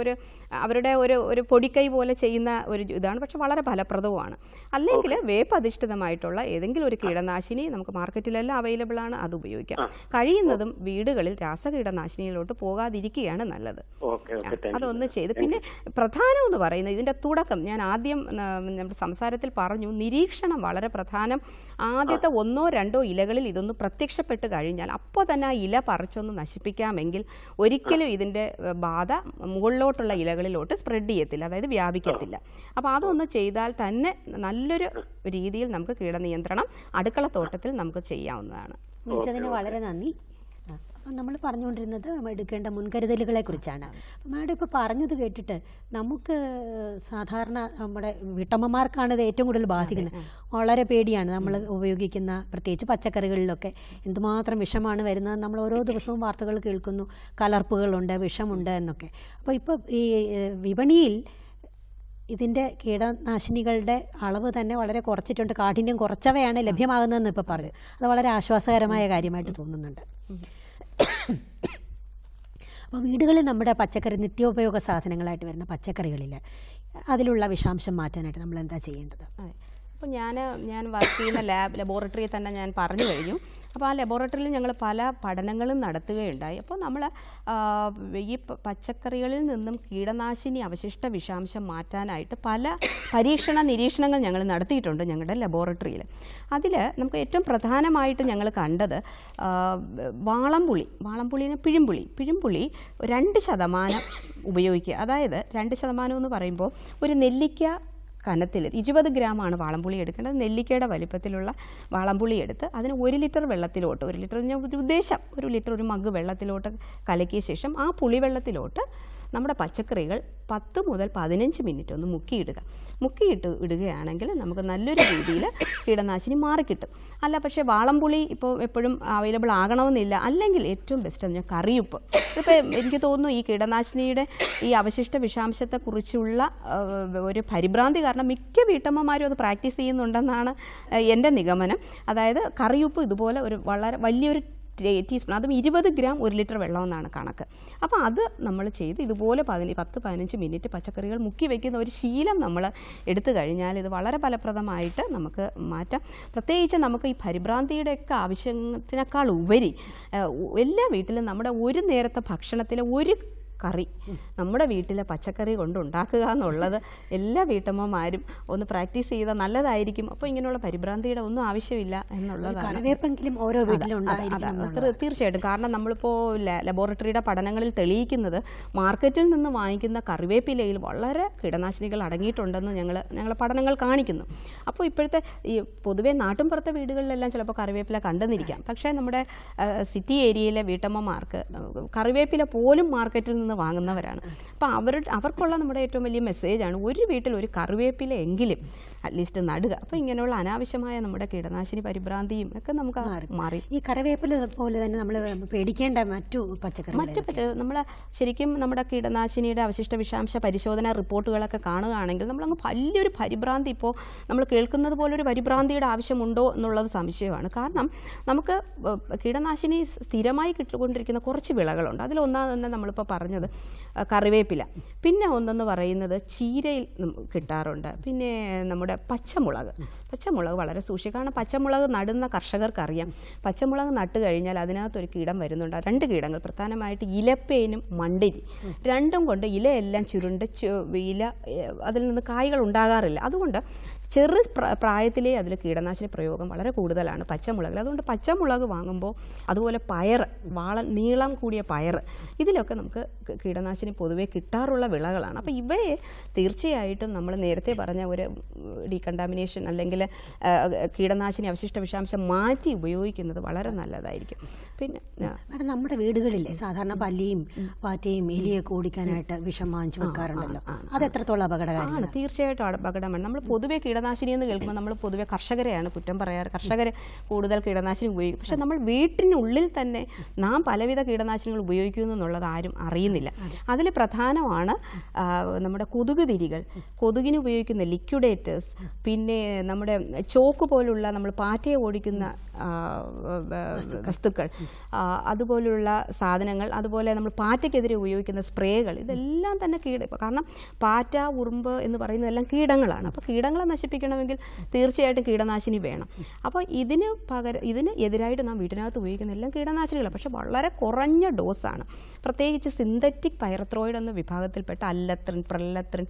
അവരുടെ ഒരു പൊടിക്കൈ പോലെ ചെയ്യുന്ന ഒരു ഇതാണ്. പക്ഷെ വളരെ ഫലപ്രദവുമാണ്. അല്ലെങ്കിൽ വേപ്പ് അധിഷ്ഠിതമായിട്ടുള്ള ഏതെങ്കിലും ഒരു കീടനാശിനി നമുക്ക് മാർക്കറ്റിലെല്ലാം അവൈലബിൾ ആണ്, അത് ഉപയോഗിക്കാം. കഴിയുന്നതും വീടുകളിൽ രാസകീടനാശിനിയിലോട്ട് പോകാതിരിക്കുകയാണ് നല്ലത്. അതൊന്ന് ചെയ്ത് പിന്നെ പ്രധാനം എന്ന് പറയുന്നത് ഇതിൻ്റെ തുടക്കം ഞാൻ ആദ്യം നമ്മുടെ സംസാരത്തിൽ പറഞ്ഞു, നിരീക്ഷണം വളരെ പ്രധാനം. ആദ്യത്തെ 1-2 ഇലകളിൽ ഇതൊന്ന് പ്രത്യക്ഷപ്പെട്ട് കഴിഞ്ഞാൽ അപ്പോൾ തന്നെ ആ ഇല പറിച്ചൊന്ന് നശിപ്പിക്കാമെങ്കിൽ ഒരിക്കലും ഇതിൻ്റെ ബാധ മുകളിലോട്ടുള്ള ഇലകളിലോട്ട് സ്പ്രെഡ് ചെയ്യത്തില്ല, അതായത് വ്യാപിക്കത്തില്ല. അപ്പോൾ അതൊന്ന് ചെയ്താൽ തന്നെ നല്ലൊരു രീതിയിൽ നമുക്ക് കീടനിയന്ത്രണം അടുക്കളത്തോട്ടത്തിൽ നമുക്ക് ചെയ്യാവുന്നതാണ്. വിളിച്ചതിന് വളരെ നന്ദി. നമ്മൾ പറഞ്ഞുകൊണ്ടിരുന്നത് എടുക്കേണ്ട മുൻകരുതലുകളെ കുറിച്ചാണ്. മാഡം ഇപ്പോൾ പറഞ്ഞത് കേട്ടിട്ട് നമുക്ക് സാധാരണ നമ്മുടെ വീട്ടമ്മമാർക്കാണ് ഇത് ഏറ്റവും കൂടുതൽ ബാധിക്കുന്നത്. വളരെ പേടിയാണ് നമ്മൾ ഉപയോഗിക്കുന്ന പ്രത്യേകിച്ച് പച്ചക്കറികളിലൊക്കെ എന്തുമാത്രം വിഷമാണ് വരുന്നത്. നമ്മൾ ഓരോ ദിവസവും വാർത്തകൾ കേൾക്കുന്നു, കലർപ്പുകളുണ്ട്, വിഷമുണ്ട് എന്നൊക്കെ. അപ്പോൾ ഇപ്പോൾ ഈ വിപണിയിൽ ഇതിൻ്റെ കീടനാശിനികളുടെ അളവ് തന്നെ വളരെ കുറച്ചിട്ടുണ്ട്, കാഠിന്യം കുറച്ചവയാണ് ലഭ്യമാകുന്നതെന്ന് ഇപ്പോൾ പറഞ്ഞു. അത് വളരെ ആശ്വാസകരമായ കാര്യമായിട്ട് തോന്നുന്നുണ്ട്. അപ്പോൾ വീടുകളിൽ നമ്മുടെ പച്ചക്കറി നിത്യോപയോഗ സാധനങ്ങളായിട്ട് വരുന്ന പച്ചക്കറികളിൽ അതിലുള്ള വിഷാംശം മാറ്റാനായിട്ട് നമ്മൾ എന്താ ചെയ്യേണ്ടത്? അപ്പോൾ ഞാൻ വർക്ക് ചെയ്യുന്ന ലബോറട്ടറിയിൽ തന്നെ ഞാൻ പറഞ്ഞു കഴിഞ്ഞു. അപ്പോൾ ആ ലബോറട്ടറിയിൽ ഞങ്ങൾ പല പഠനങ്ങളും നടത്തുകയുണ്ടായി. അപ്പോൾ നമ്മൾ ഈ പച്ചക്കറികളിൽ നിന്നും കീടനാശിനി അവശിഷ്ട വിഷാംശം മാറ്റാനായിട്ട് പല നിരീക്ഷണങ്ങൾ ഞങ്ങൾ നടത്തിയിട്ടുണ്ട് ഞങ്ങളുടെ ലബോറട്ടറിയിൽ. അതിൽ നമുക്ക് ഏറ്റവും പ്രധാനമായിട്ട് ഞങ്ങൾ കണ്ടത് വാളംപുളിനെ പിഴുമ്പുളി 2% ഉപയോഗിക്കുക. അതായത് 2% എന്ന് പറയുമ്പോൾ ഒരു നെല്ലിക്ക കനത്തിൽ 20 ഗ്രാമാണ് വാളംപുളി എടുക്കേണ്ടത്. നെല്ലിക്കയുടെ വലിപ്പത്തിലുള്ള വാളംപുളി എടുത്ത് അതിന് 1 ലിറ്റർ വെള്ളത്തിലോട്ട്, 1 ലിറ്റർ ഉദ്ദേശം 1 ലിറ്റർ ഒരു മഗ് വെള്ളത്തിലോട്ട് കലക്കിയ ശേഷം ആ പുളിവെള്ളത്തിലോട്ട് നമ്മുടെ പച്ചക്കറികൾ 10 മുതൽ 15 മിനിറ്റ് ഒന്ന് ഇടുകയാണെങ്കിൽ നമുക്ക് നല്ലൊരു രീതിയിൽ കീടനാശിനി മാറിക്കിട്ടും. അല്ല പക്ഷേ വാളംപുളി ഇപ്പോൾ എപ്പോഴും അവൈലബിൾ ആകണമെന്നില്ല. അല്ലെങ്കിൽ ഏറ്റവും ബെസ്റ്റ് എന്ന് പറഞ്ഞാൽ കറിയുപ്പ്. ഇപ്പോൾ എനിക്ക് തോന്നുന്നു ഈ കീടനാശിനിയുടെ ഈ അവശിഷ്ട വിഷാംശത്തെക്കുറിച്ചുള്ള ഒരു പരിഭ്രാന്തി കാരണം മിക്ക വീട്ടമ്മമാരും അത് പ്രാക്ടീസ് ചെയ്യുന്നുണ്ടെന്നാണ് എൻ്റെ നിഗമനം. അതായത് കറിയുപ്പ് ഇതുപോലെ ഒരു വളരെ വലിയൊരു ടീസ്പൂൺ, അതും 20 ഗ്രാം 1 ലിറ്റർ വെള്ളം എന്നാണ് കണക്ക്. അപ്പോൾ അത് നമ്മൾ ചെയ്ത് ഇതുപോലെ 10-15 മിനിറ്റ് പച്ചക്കറികൾ മുക്കി വയ്ക്കുന്ന ഒരു ശീലം നമ്മൾ എടുത്തു കഴിഞ്ഞാൽ ഇത് വളരെ ഫലപ്രദമായിട്ട് നമുക്ക് മാറ്റാം. പ്രത്യേകിച്ച് നമുക്ക് ഈ പരിഭ്രാന്തിയുടെയൊക്കെ ആവശ്യത്തിനേക്കാൾ ഉപരി എല്ലാ വീട്ടിലും നമ്മുടെ ഒരു നേരത്തെ ഭക്ഷണത്തിലെ ഒരു കറി നമ്മുടെ വീട്ടിലെ പച്ചക്കറി കൊണ്ടുണ്ടാക്കുക എന്നുള്ളത് എല്ലാ വീട്ടമ്മമാരും ഒന്ന് പ്രാക്ടീസ് ചെയ്താൽ നല്ലതായിരിക്കും. അപ്പോൾ ഇങ്ങനെയുള്ള പരിഭ്രാന്തിയുടെ ഒന്നും ആവശ്യമില്ല എന്നുള്ളതാണ്. ഓരോ വീട്ടിലും തീർച്ചയായിട്ടും. കാരണം നമ്മളിപ്പോൾ ലബോറട്ടറിയുടെ പഠനങ്ങളിൽ തെളിയിക്കുന്നത് മാർക്കറ്റിൽ നിന്ന് വാങ്ങിക്കുന്ന കറിവേപ്പിലയിൽ വളരെ കീടനാശിനികൾ അടങ്ങിയിട്ടുണ്ടെന്ന് ഞങ്ങൾ പഠനങ്ങൾ കാണിക്കുന്നു. അപ്പോൾ ഇപ്പോഴത്തെ ഈ പൊതുവേ നാട്ടിൻപുറത്തെ വീടുകളിലെല്ലാം ചിലപ്പോൾ കറിവേപ്പില കണ്ടെന്നിരിക്കാം. പക്ഷേ നമ്മുടെ സിറ്റി ഏരിയയിലെ വീട്ടമ്മമാർക്ക് കറിവേപ്പില പോലും മാർക്കറ്റിൽ നിന്ന് വാങ്ങുന്നവരാണ്. അപ്പം അവർക്കുള്ള നമ്മുടെ ഏറ്റവും വലിയ മെസ്സേജാണ് ഒരു വീട്ടിൽ ഒരു കറിവേപ്പില എങ്കിലും അറ്റ്ലീസ്റ്റ് നടുക. അപ്പോൾ ഇങ്ങനെയുള്ള അനാവശ്യമായ നമ്മുടെ കീടനാശിനി പരിഭ്രാന്തിയും ഒക്കെ നമുക്ക് മാറി. ഈ കറിവേപ്പില പോലെ തന്നെ നമ്മൾ പേടിക്കേണ്ട മറ്റു നമ്മൾ ശരിക്കും നമ്മുടെ കീടനാശിനിയുടെ അവശിഷ്ട വിഷാംശ പരിശോധന റിപ്പോർട്ടുകളൊക്കെ കാണുകയാണെങ്കിൽ നമ്മളങ്ങ് വലിയൊരു പരിഭ്രാന്തി, ഇപ്പോൾ നമ്മൾ കേൾക്കുന്നത് പോലൊരു പരിഭ്രാന്തിയുടെ ആവശ്യമുണ്ടോ എന്നുള്ളത് സംശയമാണ്. കാരണം നമുക്ക് കീടനാശിനി സ്ഥിരമായി കിട്ടിക്കൊണ്ടിരിക്കുന്ന കുറച്ച് വിളകളുണ്ട്. അതിലൊന്നാണ് തന്നെ നമ്മളിപ്പോൾ പറഞ്ഞത് കറിവേപ്പില. പിന്നെ ഒന്നെന്ന് പറയുന്നത് ചീരയിൽ കിട്ടാറുണ്ട്. പിന്നെ നമ്മുടെ പച്ചമുളക് വളരെ സൂക്ഷിക്കുക. കാരണം പച്ചമുളക് നടുന്ന കർഷകർക്കറിയാം പച്ചമുളക് നട്ട് കഴിഞ്ഞാൽ അതിനകത്തൊരു കീടം വരുന്നുണ്ട്. 2 കീടങ്ങൾ, പ്രധാനമായിട്ട് ഇലപ്പേനും മണ്ടിരി, രണ്ടും കൊണ്ട് ഇലയെല്ലാം ചുരുണ്ട് ഇല അതിൽ നിന്ന് കായ്കൾ ഉണ്ടാകാറില്ല. അതുകൊണ്ട് പ്രായത്തിലേ അതിൽ കീടനാശിനി പ്രയോഗം വളരെ കൂടുതലാണ് പച്ചമുളകിൽ. അതുകൊണ്ട് പച്ചമുളക് വാങ്ങുമ്പോൾ അതുപോലെ പയർ, നീളം കൂടിയ പയർ, ഇതിലൊക്കെ നമുക്ക് കീടനാശിനി പൊതുവേ കിട്ടാറുള്ള വിളകളാണ്. അപ്പോൾ ഇവയെ തീർച്ചയായിട്ടും നമ്മൾ നേരത്തെ പറഞ്ഞ ഒരു ഡീകണ്ടാമിനേഷൻ അല്ലെങ്കിൽ കീടനാശിനി അവശിഷ്ട വിഷാംശം മാറ്റി ഉപയോഗിക്കുന്നത് വളരെ നല്ലതായിരിക്കും. പിന്നെ മാഡം, നമ്മുടെ വീടുകളിലെ സാധാരണ പല്ലിയും പാറ്റയും എലിയൊക്കെ ഓടിക്കാനായിട്ട് വിഷം വാങ്ങിച്ചു വെക്കാറുണ്ടല്ലോ, അത് എത്രത്തോളം അപകടകരമാണ്? തീർച്ചയായിട്ടും അപകടമാണ്. നമ്മൾ പൊതുവെ കീടനാശിനി എന്ന് കേൾക്കുമ്പോൾ നമ്മൾ പൊതുവെ കർഷകരെയാണ് കുറ്റം പറയാറ്. കർഷകർ കൂടുതൽ കീടനാശിനി ഉപയോഗിക്കും. പക്ഷെ നമ്മൾ വീട്ടിനുള്ളിൽ തന്നെ നാം പലവിധ കീടനാശിനികൾ ഉപയോഗിക്കുന്നു എന്നുള്ളത് ആരും അറിയുന്നില്ല. അതിൽ പ്രധാനമാണ് നമ്മുടെ കൊതുക് തിരികൾ, കൊതുകിന് ഉപയോഗിക്കുന്ന ലിക്വിഡേറ്റേഴ്സ്, പിന്നെ നമ്മുടെ ചോക്ക് പോലുള്ള നമ്മൾ പാറ്റയെ ഓടിക്കുന്ന വസ്തുക്കൾ, അതുപോലുള്ള സാധനങ്ങൾ, അതുപോലെ നമ്മൾ പാറ്റയ്ക്കെതിരെ ഉപയോഗിക്കുന്ന സ്പ്രേകൾ, ഇതെല്ലാം തന്നെ കാരണം പാറ്റ, ഉറുമ്പ് എന്ന് പറയുന്നതെല്ലാം കീടങ്ങളാണ്. അപ്പോൾ കീടങ്ങളെ നശിപ്പിക്കണമെങ്കിൽ തീർച്ചയായിട്ടും കീടനാശിനി വേണം. അപ്പോൾ ഇതിന് എതിരായിട്ട് നാം വീട്ടിനകത്ത് ഉപയോഗിക്കുന്ന എല്ലാം കീടനാശിനികളാണ്. പക്ഷേ വളരെ കുറഞ്ഞ ഡോസാണ്. പ്രത്യേകിച്ച് സിന്തറ്റിക് പൈറത്രോയിഡ് എന്ന വിഭാഗത്തിൽപ്പെട്ട അല്ലത്രിൻ, പ്രല്ലത്രിൻ,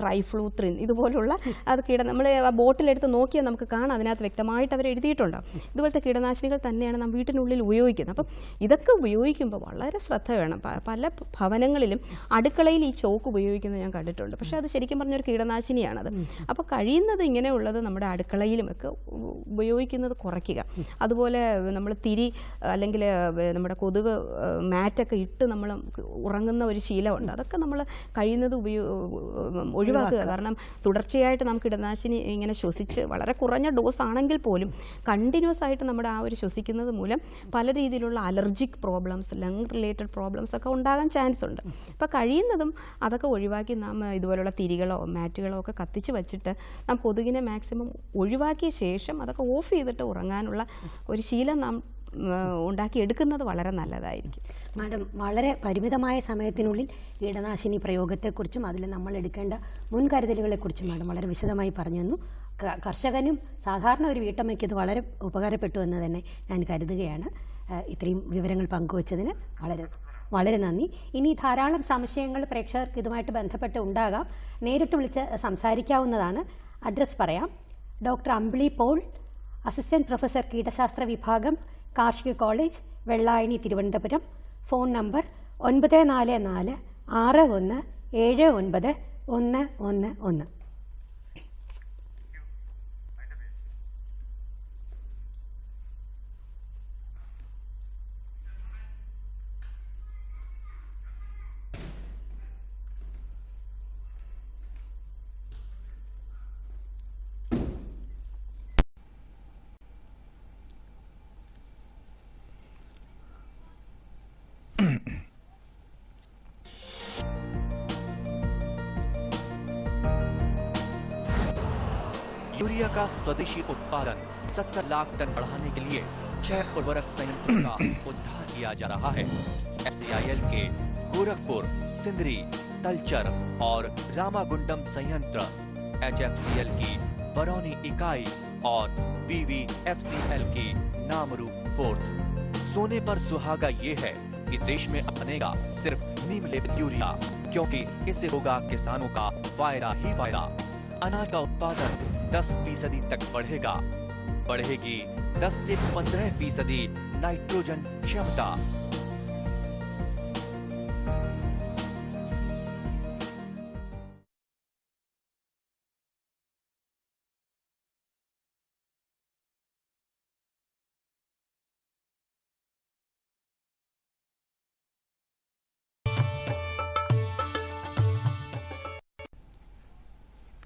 ട്രൈഫ്ലൂത്രിൻ, ഇതുപോലുള്ള അത് നമ്മൾ ബോട്ടിലെടുത്ത് നോക്കിയാൽ നമുക്ക് കാണാം, അതിനകത്ത് വ്യക്തമായിട്ട് അവർ എഴുതിയിട്ടുണ്ടാകും. ഇതുപോലത്തെ കീടനാശിനികൾ തന്നെയാണ് നാം വീട്ടിനുള്ളിൽ ഉപയോഗിക്കുന്നത്. അപ്പം ഇതൊക്കെ ഉപയോഗിക്കുമ്പോൾ വളരെ ശ്രദ്ധ വേണം. പല ഭവനങ്ങളിലും അടുക്കളയിൽ ഈ ചോക്ക് ഉപയോഗിക്കുന്നത് ഞാൻ കണ്ടിട്ടുണ്ട്. പക്ഷേ അത് ശരിക്കും പറഞ്ഞൊരു കീടനാശിനിയാണത്. അപ്പോൾ കഴിയുന്നത് ഇങ്ങനെയുള്ളത് നമ്മുടെ അടുക്കളയിലുമൊക്കെ ഉപയോഗിക്കുന്നത് കുറയ്ക്കുക. അതുപോലെ നമ്മൾ തിരി അല്ലെങ്കിൽ നമ്മുടെ കൊതുക് മാറ്റൊക്കെ ഇട്ട് നമ്മൾ ഉറങ്ങുന്ന ഒരു ശീലമുണ്ട്. അതൊക്കെ നമ്മൾ കഴിയുന്നത് ഒഴിവാക്കുക. കാരണം തുടർച്ചയായിട്ട് നാം കീടനാശിനി ഇങ്ങനെ ശ്വസിച്ച് വളരെ കുറഞ്ഞ ഡോസ് ആണെങ്കിൽ പോലും കണ്ടിന്യൂസ് ആയിട്ട് നമ്മുടെ ആ ഒരു ശ്വസിക്കുന്നത് മൂലം പല രീതിയിലുള്ള allergic problems, lung related problems ഒക്കെ ഉണ്ടാകാൻ ചാൻസ് ഉണ്ട്. അപ്പോൾ കഴിയുന്നതും അതൊക്കെ ഒഴിവാക്കി നാം ഇതുപോലുള്ള തിരികളോ മാറ്റുകളോ ഒക്കെ കത്തിച്ച് വെച്ചിട്ട് നാം കൊതുകിനെ മാക്സിമം ഒഴിവാക്കിയ ശേഷം അതൊക്കെ ഓഫ് ചെയ്തിട്ട് ഉറങ്ങാനുള്ള ഒരു ശീലം നാം ഉണ്ടാക്കിയെടുക്കുന്നത് വളരെ നല്ലതായിരിക്കും. മാഡം, വളരെ പരിമിതമായ സമയത്തിനുള്ളിൽ കീടനാശിനി പ്രയോഗത്തെക്കുറിച്ചും അതിൽ നമ്മൾ എടുക്കേണ്ട മുൻകരുതലുകളെക്കുറിച്ചും മാഡം വളരെ വിശദമായി പറഞ്ഞു തന്നു. കർഷകനും സാധാരണ ഒരു വീട്ടമ്മയ്ക്ക് ഇത് വളരെ ഉപകാരപ്പെട്ടു എന്ന് തന്നെ ഞാൻ കരുതുകയാണ്. ഇത്രയും വിവരങ്ങൾ പങ്കുവച്ചതിന് വളരെ നന്ദി. ഇനി ധാരാളം സംശയങ്ങൾ പ്രേക്ഷകർക്ക് ഇതുമായിട്ട് ബന്ധപ്പെട്ട് ഉണ്ടാകാം. നേരിട്ട് വിളിച്ച് സംസാരിക്കാവുന്നതാണ്. അഡ്രസ്സ് പറയാം: ഡോക്ടർ അമ്പിളി പോൾ, അസിസ്റ്റന്റ് പ്രൊഫസർ കീടശാസ്ത്ര വിഭാഗം, കാർഷിക college, Vellayani, Thiruvananthapuram. Phone number 9446617911. Urea का स्वदेशी उत्पादन 70 लाख टन बढ़ाने के लिए 6 उर्वरक संयंत्रों का उद्धार किया जा रहा है। FCIL के गोरखपुर, सिंदरी, तलचर और रामागुंडम संयंत्र, HFCL की बरौनी इकाई और BVFCL की नामरू फोर्थ। सोने पर सुहागा ये है कि देश में बनेगा सिर्फ नीम लेपित यूरिया, क्योंकि इससे होगा किसानों का फायदा ही फायदा। अनाज का उत्पादन 10% तक बढ़ेगी 10 से 15% नाइट्रोजन क्षमता।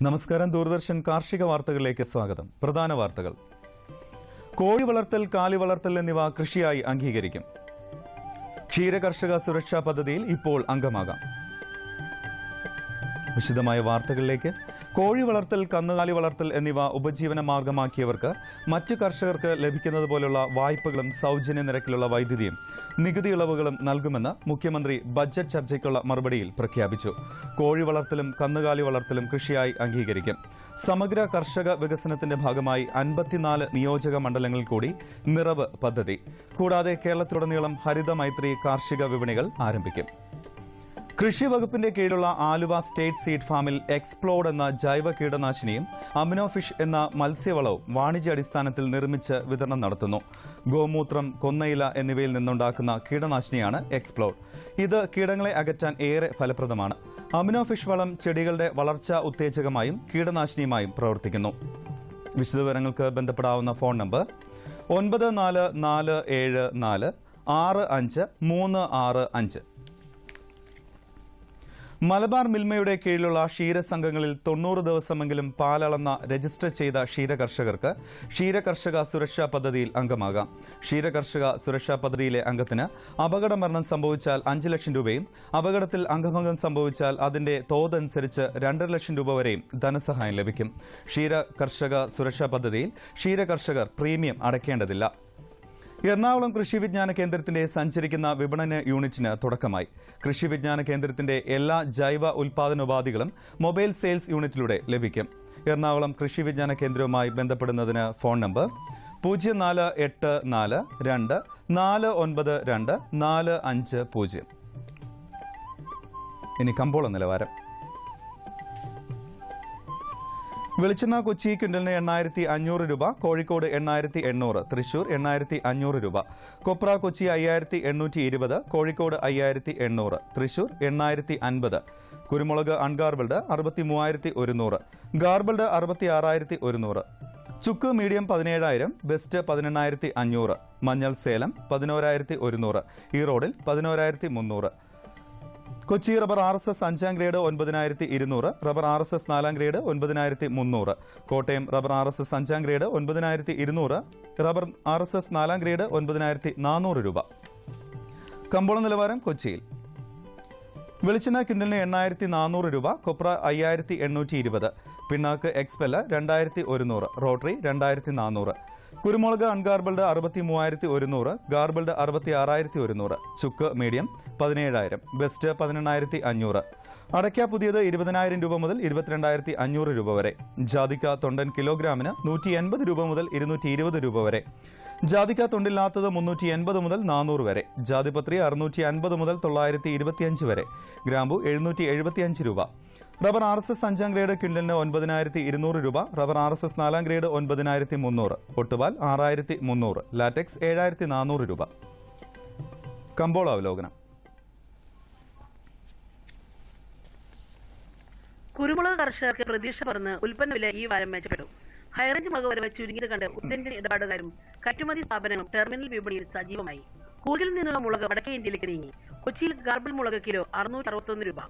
നമസ്കാരം. ദൂരദർശൻ കാർഷിക വാർത്തകളിലേക്ക് സ്വാഗതം. പ്രധാന വാർത്തകൾ: കോഴി വളർത്തൽ, കാലി വളർത്തൽ എന്നിവ കൃഷിയായി അംഗീകരിക്കും. ക്ഷീരകർഷക സുരക്ഷാ പദ്ധതിയിൽ ഇപ്പോൾ അംഗമാകാം. വിശദമായ വാർത്തകളിലേക്ക്. കോഴി വളർത്തൽ, കന്നുകാലി വളർത്തൽ എന്നിവ ഉപജീവന മാർഗമാക്കിയവർക്ക് മറ്റു കർഷകർക്ക് ലഭിക്കുന്നത് പോലുള്ള വായ്പകളും സൗജന്യ നിരക്കിലുള്ള വൈദ്യുതിയും നികുതി ഇളവുകളും നൽകുമെന്ന് മുഖ്യമന്ത്രി ബജറ്റ് ചർച്ചയ്ക്കുള്ള മറുപടിയിൽ പ്രഖ്യാപിച്ചു. കോഴി വളർത്തലും കന്നുകാലി വളർത്തലും കൃഷിയായി അംഗീകരിക്കും. സമഗ്ര കർഷക വികസനത്തിന്റെ ഭാഗമായി 54 നിയോജക മണ്ഡലങ്ങളിൽ കൂടി നിറവ് പദ്ധതി. കൂടാതെ കേരളത്തിലുടനീളം ഹരിത മൈത്രി കാർഷിക വിപണികൾ ആരംഭിക്കും. കൃഷി വകുപ്പിന്റെ കീഴിലുള്ള ആലുവ സ്റ്റേറ്റ് സീഡ് ഫാമിൽ എക്സ്പ്ലോഡ് എന്ന ജൈവ കീടനാശിനിയും അമിനോഫിഷ് എന്ന മത്സ്യവളവും വാണിജ്യാടിസ്ഥാനത്തിൽ നിർമ്മിച്ച് വിതരണം നടത്തുന്നു. ഗോമൂത്രം, കൊന്നയില എന്നിവയിൽ നിന്നുണ്ടാക്കുന്ന കീടനാശിനിയാണ് എക്സ്പ്ലോഡ്. ഇത് കീടങ്ങളെ അകറ്റാൻ ഏറെ ഫലപ്രദമാണ്. അമിനോഫിഷ് വളം ചെടികളുടെ വളർച്ചാ ഉത്തേജകമായും കീടനാശിനിയുമായും പ്രവർത്തിക്കുന്നു. വിശദവിവരങ്ങൾക്ക് ബന്ധപ്പെടാവുന്ന ഫോൺ നമ്പർ 9444465365. മലബാർ മിൽമയുടെ കീഴിലുള്ള ക്ഷീരസംഘങ്ങളിൽ 90 ദിവസമെങ്കിലും പാലളന്ന രജിസ്റ്റർ ചെയ്ത ക്ഷീരകർഷകർക്ക് ക്ഷീരകർഷക സുരക്ഷാ പദ്ധതിയിൽ അംഗമാകാം. ക്ഷീരകർഷക സുരക്ഷാ പദ്ധതിയിലെ അംഗത്തിന് അപകടമരണം സംഭവിച്ചാൽ 5 ലക്ഷം രൂപയും അപകടത്തിൽ അംഗഭംഗം സംഭവിച്ചാൽ അതിന്റെ തോതനുസരിച്ച് 2.5 ലക്ഷം രൂപ വരെയും ധനസഹായം ലഭിക്കും. ക്ഷീരകർഷക സുരക്ഷാ പദ്ധതിയിൽ ക്ഷീരകർഷകർ പ്രീമിയം അടയ്ക്കേണ്ടതില്ല. എറണാകുളം കൃഷി വിജ്ഞാന കേന്ദ്രത്തിന്റെ സഞ്ചരിക്കുന്ന വിപണന യൂണിറ്റിന് തുടക്കമായി. കൃഷി വിജ്ഞാന കേന്ദ്രത്തിന്റെ എല്ലാ ജൈവ ഉൽപാദനോപാധികളും മൊബൈൽ സെയിൽസ് യൂണിറ്റിലൂടെ ലഭിക്കും. എറണാകുളം കൃഷി വിജ്ഞാന കേന്ദ്രവുമായി ബന്ധപ്പെടുന്നതിന് ഫോൺ നമ്പർ 0484249245. ഇനി കമ്പോള നിലവാരം. വെളിച്ചെണ്ണ കൊച്ചി ക്വിന്റലിന് 8500 രൂപ, കോഴിക്കോട് 8800, തൃശൂർ 8500 രൂപ. കൊപ്ര കൊച്ചി 5820, കോഴിക്കോട് 5800, തൃശൂർ 8050. കുരുമുളക് അൺഗാർബിൾഡ് 63100, ഗാർബിൾഡ് 66100. ചുക്ക് മീഡിയം 17000, ബെസ്റ്റ് 18500. മഞ്ഞൾ Salem 11100, ഈറോഡിൽ 11300. Kochi rubber RSS 5ാം grade 9200, rubber RSS 4ാം grade 9300. Kottayam rubber RSS 5ാം grade 9200, rubber RSS 4ാം grade 9400 രൂപ. കമ്പോള നിലവാരം കൊച്ചിയിൽ. വെളിച്ചെണ്ണ ക്വിന്റലിന് 8400 രൂപ, കൊപ്ര 5820, പിണ്ണാക്ക് എക്സ്പെല്ല 2100, റോട്ടറി 2400. കുരുമുളക് അൺഗാർബിൾഡ് 63100, ഗാർബിൾഡ് 66100, ചുക്ക് മീഡിയം 17000, ബെസ്റ്റ് 18500. അടയ്ക്ക പുതിയത് 20000 രൂപ മുതൽ 22500 രൂപ വരെ. ജാതിക്ക തൊണ്ടൻ കിലോഗ്രാമിന് 180 രൂപ മുതൽ 220 രൂപ വരെ. ജാതിക്ക തൊണ്ടില്ലാത്തത് 380 മുതൽ 400 വരെ. ജാതിപത്രി 650 മുതൽ 925 വരെ. ഗ്രാമ്പു 775 രൂപ. റബ്ബർ RSS 5ാം ഗ്രേഡ് ക്വിന്റലിന് 9200 രൂപ, റബ്ബർ RSS 4ാം ഗ്രേഡ് 9300, ഒട്ടുപാൽ 6300, ലാറ്റക്സ് 7400 രൂപ. കമ്പോള അവലോകനം. കുരുമുളക് കർഷകർക്ക് പ്രതീക്ഷ പറഞ്ഞ് ഉൽപ്പന്ന വില ഈ വാരം മെച്ചപ്പെട്ടു. ഹൈറേഞ്ച് മുളക് വരവ് ചുരുങ്ങിയത് കണ്ട് ഉത്തരേന്ത്യൻ ഇടപാടുകാരും കയറ്റുമതി സ്ഥാപനങ്ങളും ടെർമിനൽ വിപണിയിൽ സജീവമായി. കൂർഗിൽ നിന്നുള്ള മുളക് വടക്കേ ഇന്ത്യയിലേക്ക് നീങ്ങി. കൊച്ചിയിൽ ഗാർബിൾ മുളക് കിലോ 661 രൂപ.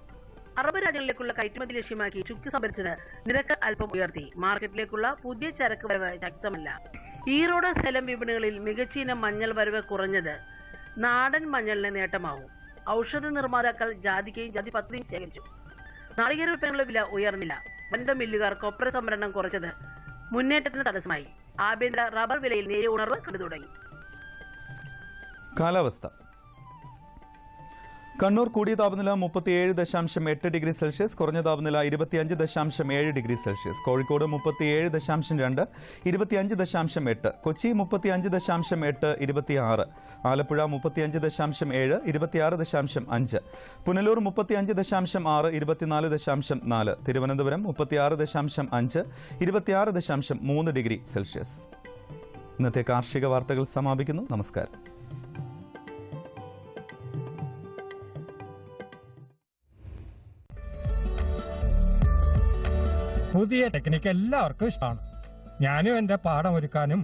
അറബ് രാജ്യങ്ങളിലേക്കുള്ള കയറ്റുമതി ലക്ഷ്യമാക്കി ചുക്ക് സംഭരിച്ചത് നിരക്ക് അല്പം ഉയർത്തി. മാർക്കറ്റിലേക്കുള്ള പുതിയ ചരക്ക് വരവ് ശക്തമല്ല. ഈറോഡ് സേലം വിപണികളിൽ മികച്ച ഇനം മഞ്ഞൾ വരവ് കുറഞ്ഞത് നാടൻ മഞ്ഞളിന് നേട്ടമാവും. ഔഷധ നിർമ്മാതാക്കൾ ജാതിക്കയും ജാതിപത്രിയും ശേഖരിച്ചു. നാളികേര ഉൽപ്പന്നങ്ങളുടെ വില ഉയർന്നില്ല. വൻകിട മില്ലുകാർ കൊപ്ര സംഭരണം കുറച്ചത് മുന്നേറ്റത്തിന് തടസ്സമായി. ആഭ്യന്തര റബ്ബർ വിലയിൽ നേരിയ ഉണർവ് കണ്ടു തുടങ്ങി. കാലാവസ്ഥ. കണ്ണൂർ കൂടിയ താപനില 37.8 ഡിഗ്രി സെൽഷ്യസ്, കുറഞ്ഞ താപനില 25.7 degree Celsius. Kozhikode 37.2, 25.8. Kochi 35.8, 26. Alappuzha 35.7, 26.5. Punalur 35.6, 24.4. Thiruvananthapuram 36.5, 26.3 degree Celsius. ഇന്നത്തെ കാർഷിക വാർത്തകൾ സമാപിക്കുന്നു. നമസ്കാരം. പുതിയ ടെക്നിക്ക് എല്ലാവർക്കും ഇഷ്ടമാണ്. ഞാനും എന്റെ പാടം ഒരുക്കാനും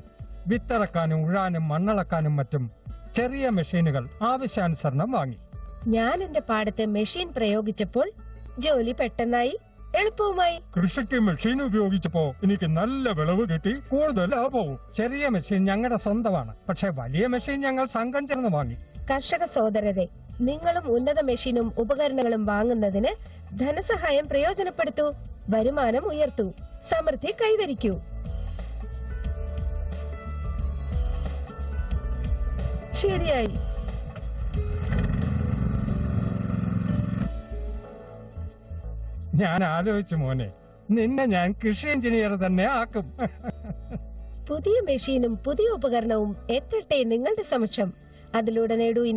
വിത്തിറക്കാനും ഉഴാനും മണ്ണളക്കാനും മറ്റും ചെറിയ മെഷീനുകൾ ആവശ്യാനുസരണം വാങ്ങി. ഞാൻ എന്റെ പാടത്തെ മെഷീൻ പ്രയോഗിച്ചപ്പോൾ ജോലി പെട്ടെന്നായി, എളുപ്പവുമായി. കൃഷിക്ക് മെഷീൻ ഉപയോഗിച്ചപ്പോ എനിക്ക് നല്ല വിളവ് കിട്ടി, കൂടുതൽ ലാഭവും. ചെറിയ മെഷീൻ ഞങ്ങളുടെ സ്വന്തമാണ്, പക്ഷെ വലിയ മെഷീൻ ഞങ്ങൾ സംഘം ചേർന്ന് വാങ്ങി. കർഷക സഹോദരരെ, നിങ്ങളും ഉന്നത മെഷീനും ഉപകരണങ്ങളും വാങ്ങുന്നതിന് ധനസഹായം പ്രയോജനപ്പെടുത്തൂ. വരുമാനം ഉയർത്തൂ, സമൃദ്ധി കൈവരിക്കൂ. ശരിയായി. ഞാൻ ആലോചിച്ചു മോനെ, നിന്നെ ഞാൻ കൃഷി എഞ്ചിനീയർ തന്നെ ആക്കും. പുതിയ മെഷീനും പുതിയ ഉപകരണവും എത്തട്ടെ നിങ്ങളുടെ സമക്ഷം. അതിലൂടെ നേടൂ ഇനി